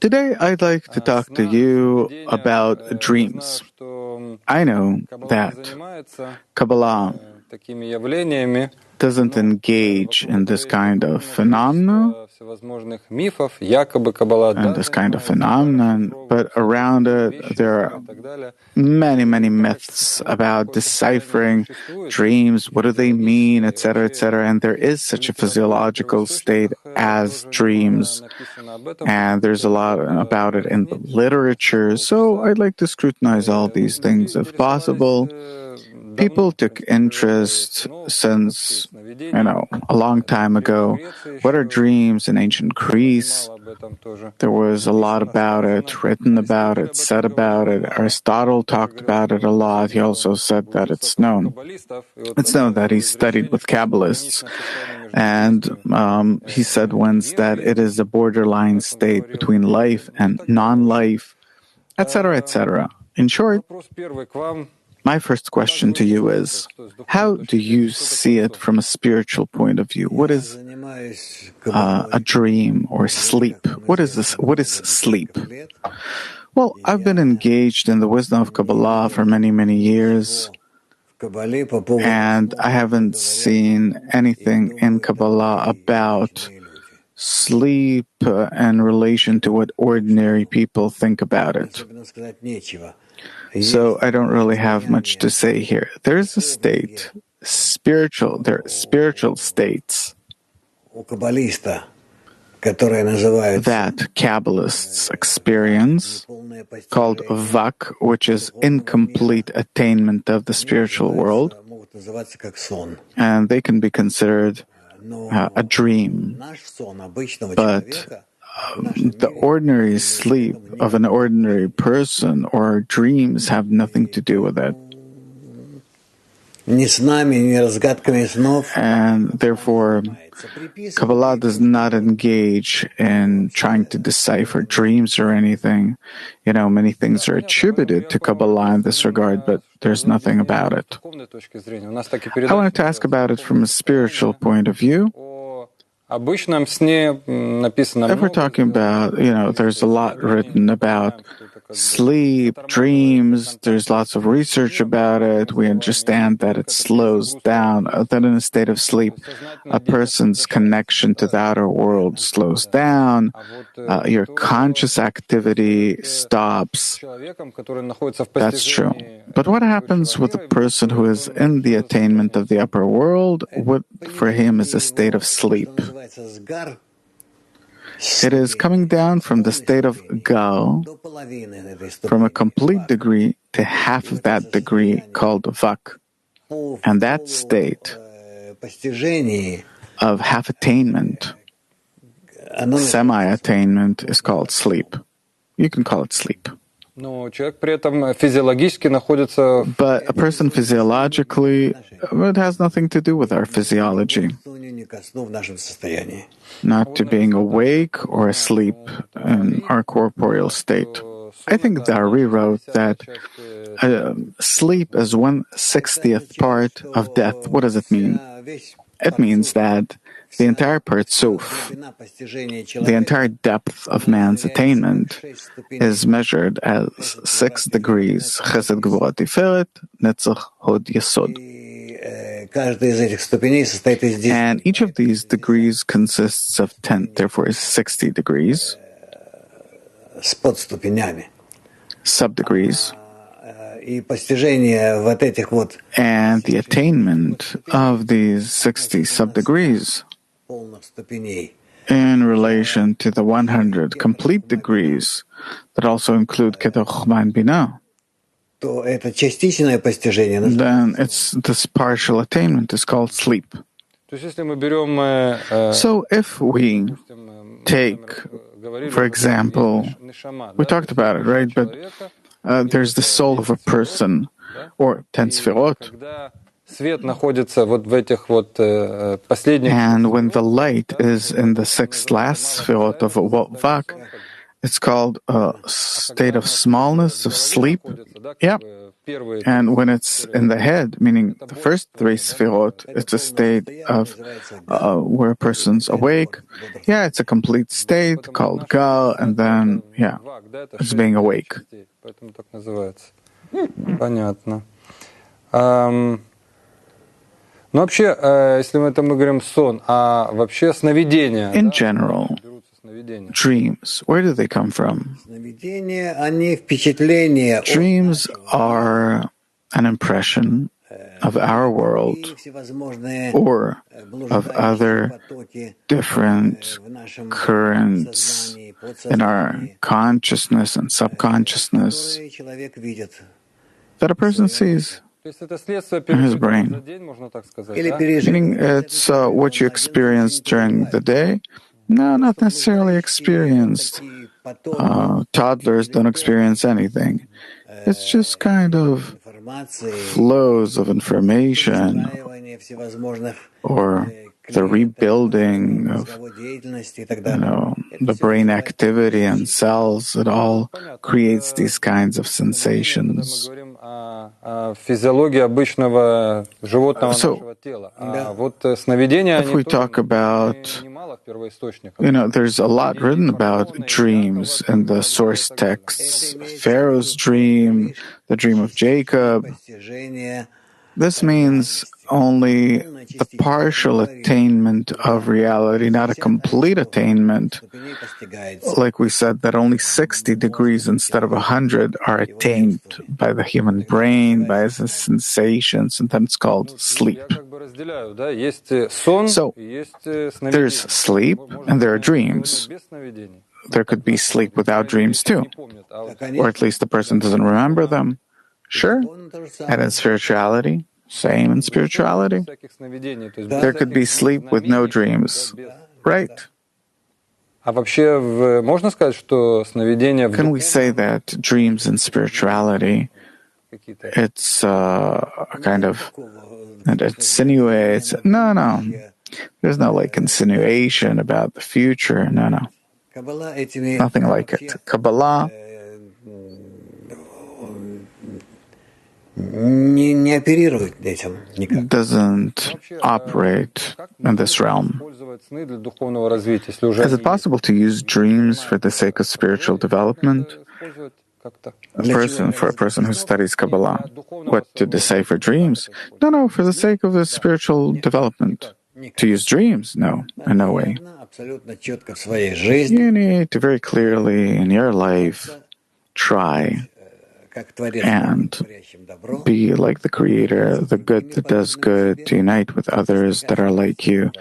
Today, I'd like to talk to you about dreams. I know that Kabbalah doesn't engage in this kind of phenomenon, but around it, there are many, many myths about deciphering dreams, what do they mean, etc., etc., and there is such a physiological state as dreams, and there's a lot about it in the literature, so I'd like to scrutinize all these things if possible. People took interest since, a long time ago. What are dreams in ancient Greece? There was a lot about it, written about it, said about it. Aristotle talked about it a lot. He also said that it's known. It's known that he studied with Kabbalists. And he said once that it is a borderline state between life and non-life, etc., etc. In short, my first question to you is, how do you see it from a spiritual point of view? What is a dream or sleep? What is this? What is sleep? Well, I've been engaged in the wisdom of Kabbalah for many, many years, and I haven't seen anything in Kabbalah about sleep in relation to what ordinary people think about it. So I don't really have much to say here. There is a state, there are spiritual states that Kabbalists experience, called vak, which is incomplete attainment of the spiritual world, and they can be considered a dream. But the ordinary sleep of an ordinary person or dreams have nothing to do with it. And therefore, Kabbalah does not engage in trying to decipher dreams or anything. Many things are attributed to Kabbalah in this regard, but there's nothing about it. I wanted to ask about it from a spiritual point of view. If we're talking about, there's a lot written about sleep, dreams, there's lots of research about it. We understand that it slows down, that in a state of sleep, a person's connection to the outer world slows down, your conscious activity stops. That's true. But what happens with a person who is in the attainment of the upper world? What for him is a state of sleep? It is coming down from the state of gal, from a complete degree to half of that degree called vak. And that state of half attainment, semi-attainment, is called sleep. You can call it sleep. But a person physiologically, it has nothing to do with our physiology. Not to being awake or asleep in our corporeal state. I think Dari wrote that sleep is 1/60th part of death. What does it mean? It means that the entire Partsuf, the entire depth of man's attainment, is measured as 6 degrees. Chesed, Gvura, Tiferet, Netzach, Hod, Yesod. And each of these degrees consists of 10, therefore is 60 degrees. Sub-degrees. And the attainment of these 60 sub-degrees in relation to the 100 complete degrees that also include Keter, Chokhmah, and Binah, then it's this partial attainment is called sleep. So if we take, for example, we talked about it, right? But there's the soul of a person, or 10 sefirot. And when the light is in the 6th last sefirot of vak, It's called a state of smallness, of sleep. Yeah. And when it's in the head, meaning the first three sefirot, it's a state of where a person's awake. Yeah, it's a complete state called Gal, and then, yeah, it's being awake. Понятно. Ну, вообще, если мы говорим сон, а вообще сновидения. In general, dreams, where do they come from? Dreams are an impression of our world or of other different currents in our consciousness and subconsciousness that a person sees in his brain. Meaning it's what you experience during the day. No, not necessarily experienced. Toddlers don't experience anything. It's just kind of flows of information or the rebuilding of, the brain activity and cells. It all creates these kinds of sensations. So, if we talk about, there's a lot written about dreams in the source texts. Pharaoh's dream, the dream of Jacob. This means only the partial attainment of reality, not a complete attainment. Like we said, that only 60 degrees instead of 100 are attained by the human brain, by the sensations, and then it's called sleep. So, there's sleep and there are dreams. There could be sleep without dreams too, or at least the person doesn't remember them. Sure. And in spirituality, same in spirituality. There could be sleep with no dreams. Right. Can we say that dreams in spirituality, it's kind of, it insinuates, no. There's no insinuation about the future. No. Nothing like it. Kabbalah doesn't operate in this realm. Is it possible to use dreams for the sake of spiritual development? For a person who studies Kabbalah, what to decipher dreams? No, for the sake of the spiritual development. To use dreams? No, in no way. You need to very clearly in your life try and be like the Creator, the good that does good, to unite with others that are like you,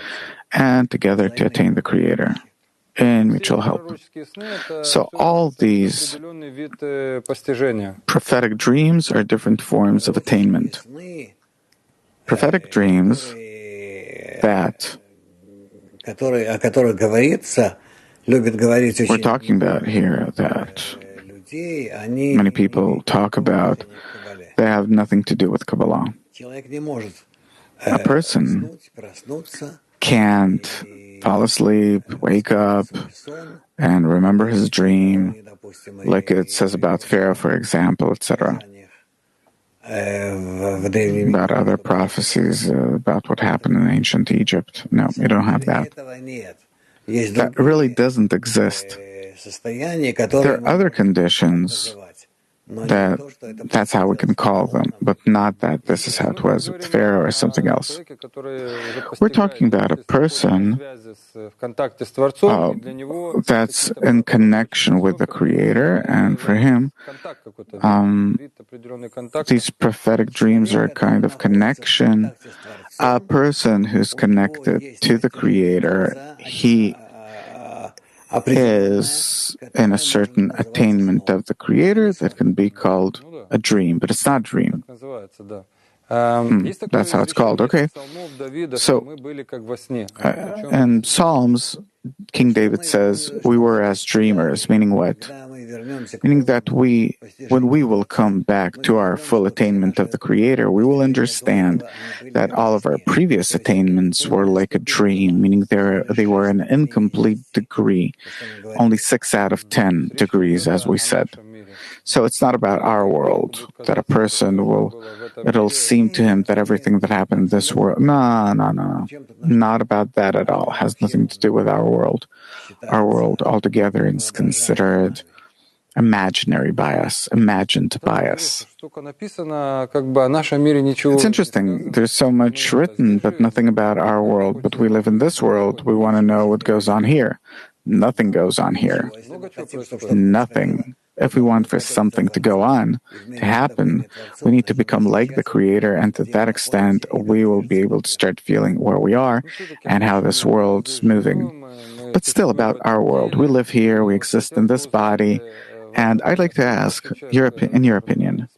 and together to attain the Creator in mutual help. So all these prophetic dreams are different forms of attainment. Prophetic dreams that we're talking about here, that many people talk about, they have nothing to do with Kabbalah. A person can't fall asleep, wake up, and remember his dream, like it says about Pharaoh, for example, etc. About other prophecies about what happened in ancient Egypt. No, you don't have that. That really doesn't exist. There are other conditions that's how we can call them, but not that this is how it was with Pharaoh or something else. We're talking about a person that's in connection with the Creator, and for him, these prophetic dreams are a kind of connection. A person who's connected to the Creator, he is in a certain attainment of the Creator that can be called a dream, but it's not a dream. That's how it's called. Okay. So, in Psalms, King David says, we were as dreamers, meaning what? Meaning that when we will come back to our full attainment of the Creator, we will understand that all of our previous attainments were like a dream, meaning they were an incomplete degree, only 6 out of 10 degrees, as we said. So it's not about our world, that a person it'll seem to him that everything that happened in this world, no. Not about that at all. It has nothing to do with our world. Our world altogether is considered imaginary bias, imagined bias. It's interesting. There's so much written, but nothing about our world. But we live in this world. We want to know what goes on here. Nothing goes on here. Nothing. If we want for something to go on, to happen, we need to become like the Creator, and to that extent, we will be able to start feeling where we are and how this world's moving. But still about our world. We live here, we exist in this body, and I'd like to ask, in your opinion,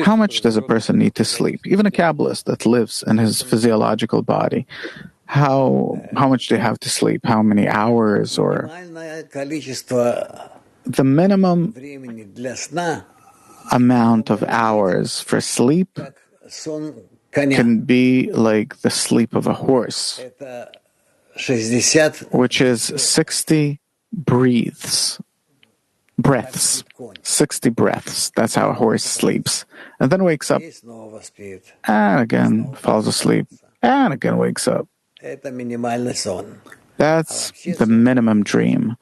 how much does a person need to sleep? Even a Kabbalist that lives in his physiological body, how much do they have to sleep? How many hours? Or the minimum amount of hours for sleep can be like the sleep of a horse, which is 60 breaths. 60 breaths. That's how a horse sleeps. And then wakes up, and again falls asleep, and again wakes up. That's the minimum dream.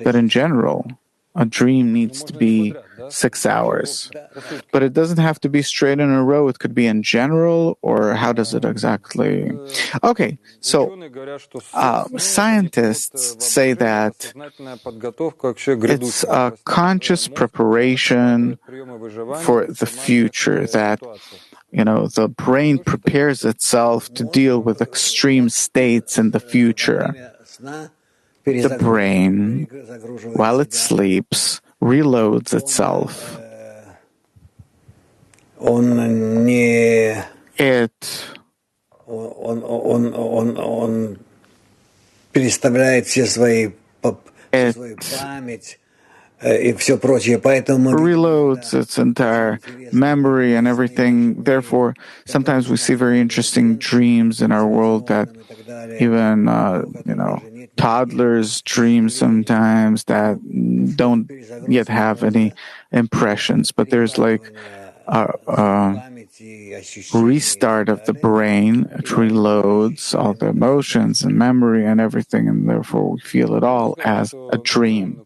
But in general, a dream needs to be 6 hours. But it doesn't have to be straight in a row. It could be in general, or how does it exactly? Okay, so scientists say that it's a conscious preparation for the future, that the brain prepares itself to deal with extreme states in the future. The brain, while it sleeps, reloads itself. It reloads its entire memory and everything. Therefore, sometimes we see very interesting dreams in our world that even, toddlers dream sometimes that don't yet have any impressions. But there's like a restart of the brain. It reloads all the emotions and memory and everything, and therefore we feel it all as a dream.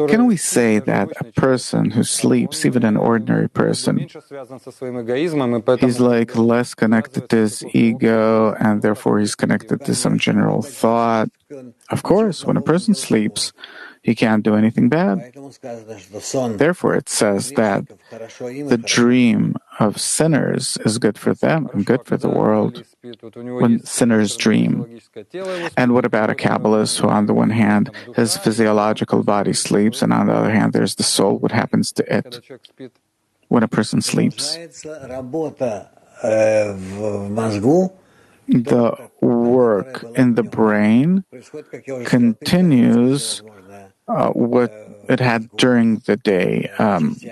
Can we say that a person who sleeps, even an ordinary person, he's like less connected to his ego, and therefore he's connected to some general thought? Of course, when a person sleeps, he can't do anything bad. Therefore, it says that the dream of sinners is good for them and good for the world when sinners dream. And what about a Kabbalist who, on the one hand, his physiological body sleeps, and on the other hand, there's the soul? What happens to it when a person sleeps? The work in the brain continues what it had during the day.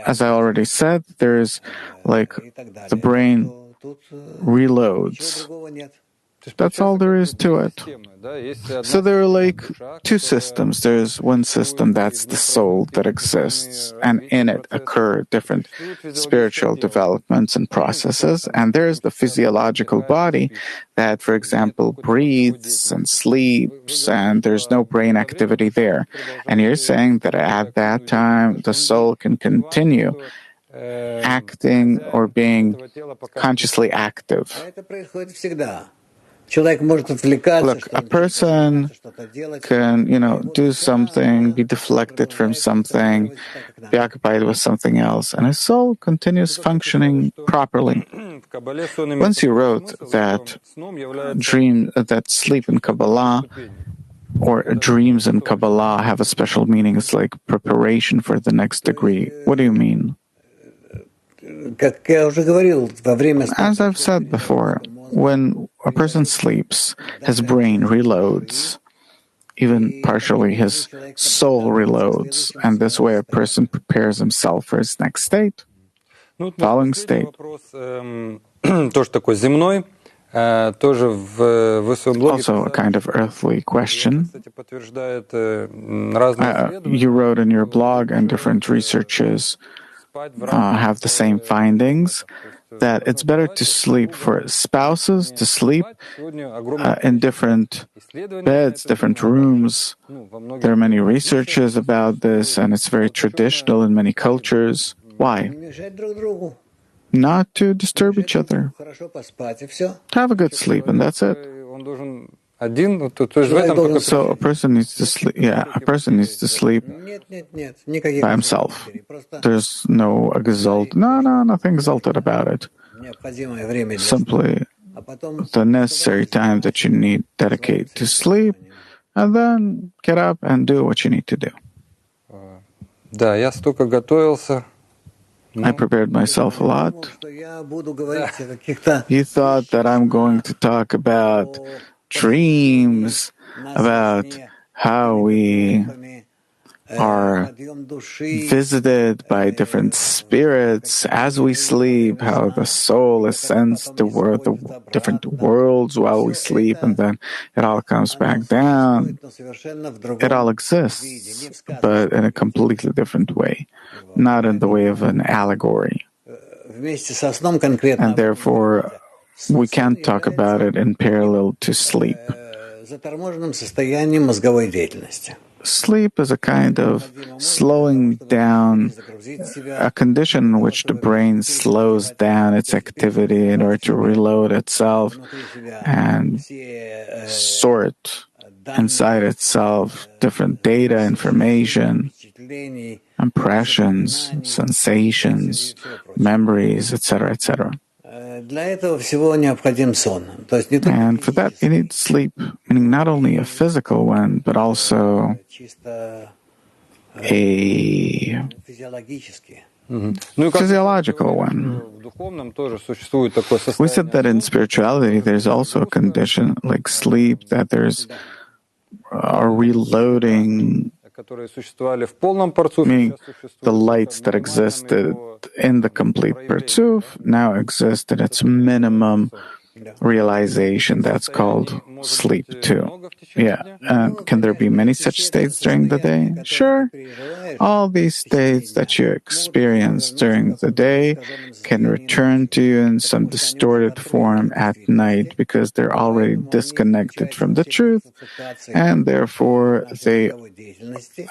As I already said, there's like the brain reloads. That's all there is to it. So there are like two systems. There's one system that's the soul that exists, and in it occur different spiritual developments and processes. And there's the physiological body that, for example, breathes and sleeps, and there's no brain activity there. And you're saying that at that time, the soul can continue acting or being consciously active. Look, a person can, do something, be deflected from something, be occupied with something else, and his soul continues functioning properly. Once you wrote that sleep in Kabbalah, or dreams in Kabbalah have a special meaning, it's like preparation for the next degree. What do you mean? As I've said before, when a person sleeps, his brain reloads. Even partially, his soul reloads, and this way a person prepares himself for his next state, following state. Тоже такой земной, тоже в своем блоге. Also a kind of earthly question. You wrote in your blog, and different researchers have the same findings, that it's better to sleep for spouses to sleep in different beds, different rooms. There are many researches about this, and it's very traditional in many cultures. Why? Not to disturb each other. Have a good sleep, and that's it. So a person needs to sleep. Yeah, a person needs to sleep by himself. There's no exalt. No, nothing exalted about it. Simply the necessary time that you need dedicate to sleep, and then get up and do what you need to do. Да, я столько готовился. I prepared myself a lot. You thought that I'm going to talk about dreams, about how we are visited by different spirits as we sleep, how the soul ascends to the different worlds while we sleep, and then it all comes back down. It all exists, but in a completely different way, not in the way of an allegory. And therefore, we can't talk about it in parallel to sleep. Sleep is a kind of slowing down, a condition in which the brain slows down its activity in order to reload itself and sort inside itself different data, information, impressions, sensations, memories, etc., etc. And for that, you need sleep, meaning not only a physical one, but also a physiological one. We said that in spirituality, there's also a condition like sleep, that there's a reloading, meaning the lights that existed in the complete Partsuf now exist at its minimum realization. That's called sleep too. Yeah. And can there be many such states during the day? Sure. All these states that you experience during the day can return to you in some distorted form at night because they're already disconnected from the truth, and therefore they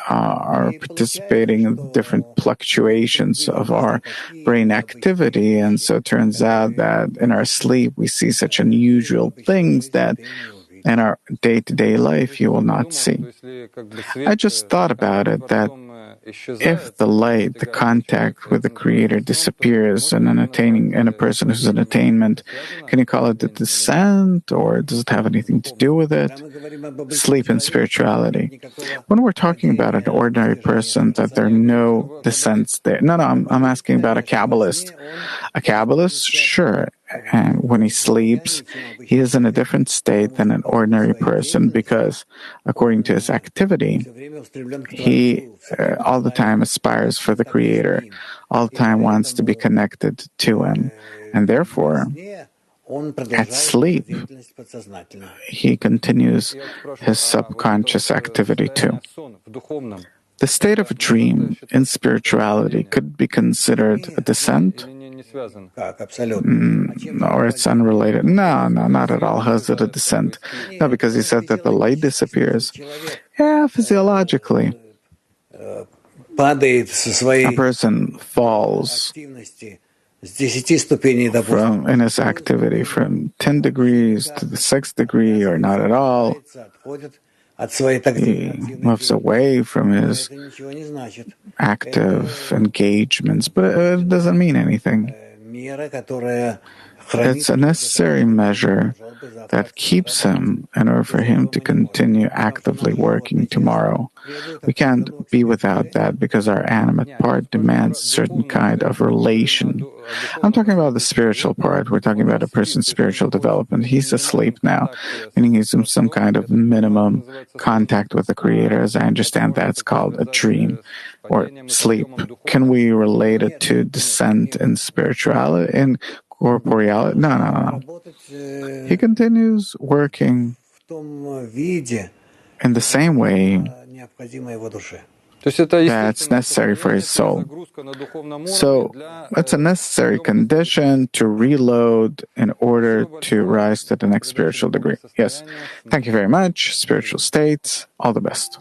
are participating in different fluctuations of our brain activity. And so it turns out that in our sleep we see such unusual things that in our day-to-day life you will not see. I just thought about it, that if the light, the contact with the Creator disappears in a person who's in attainment, can you call it the descent, or does it have anything to do with it? Sleep and spirituality. When we're talking about an ordinary person, that there are no descents there. No, I'm asking about a Kabbalist. A Kabbalist, sure. And when he sleeps, he is in a different state than an ordinary person because, according to his activity, he all the time aspires for the Creator, all the time wants to be connected to Him, and therefore, at sleep, he continues his subconscious activity too. The state of a dream in spirituality could be considered a descent? Or it's unrelated? No, not at all. How's it a descent? No, because he said that the light disappears. Yeah, physiologically. A person falls from in his activity from 10 degrees to the 6th degree, or not at all. He moves away from his active engagements, but it doesn't mean anything. It's a necessary measure that keeps him in order for him to continue actively working tomorrow. We can't be without that because our animate part demands a certain kind of relation I'm talking about the spiritual part. We're talking about a person's spiritual development. He's asleep now, meaning he's in some kind of minimum contact with the Creator. As I understand, that's called a dream or sleep. Can we relate it to descent in spirituality, in corporeality? No. He continues working in the same way that's necessary for his soul. So it's a necessary condition to reload in order to rise to the next spiritual degree. Yes. Thank you very much. Spiritual states. All the best.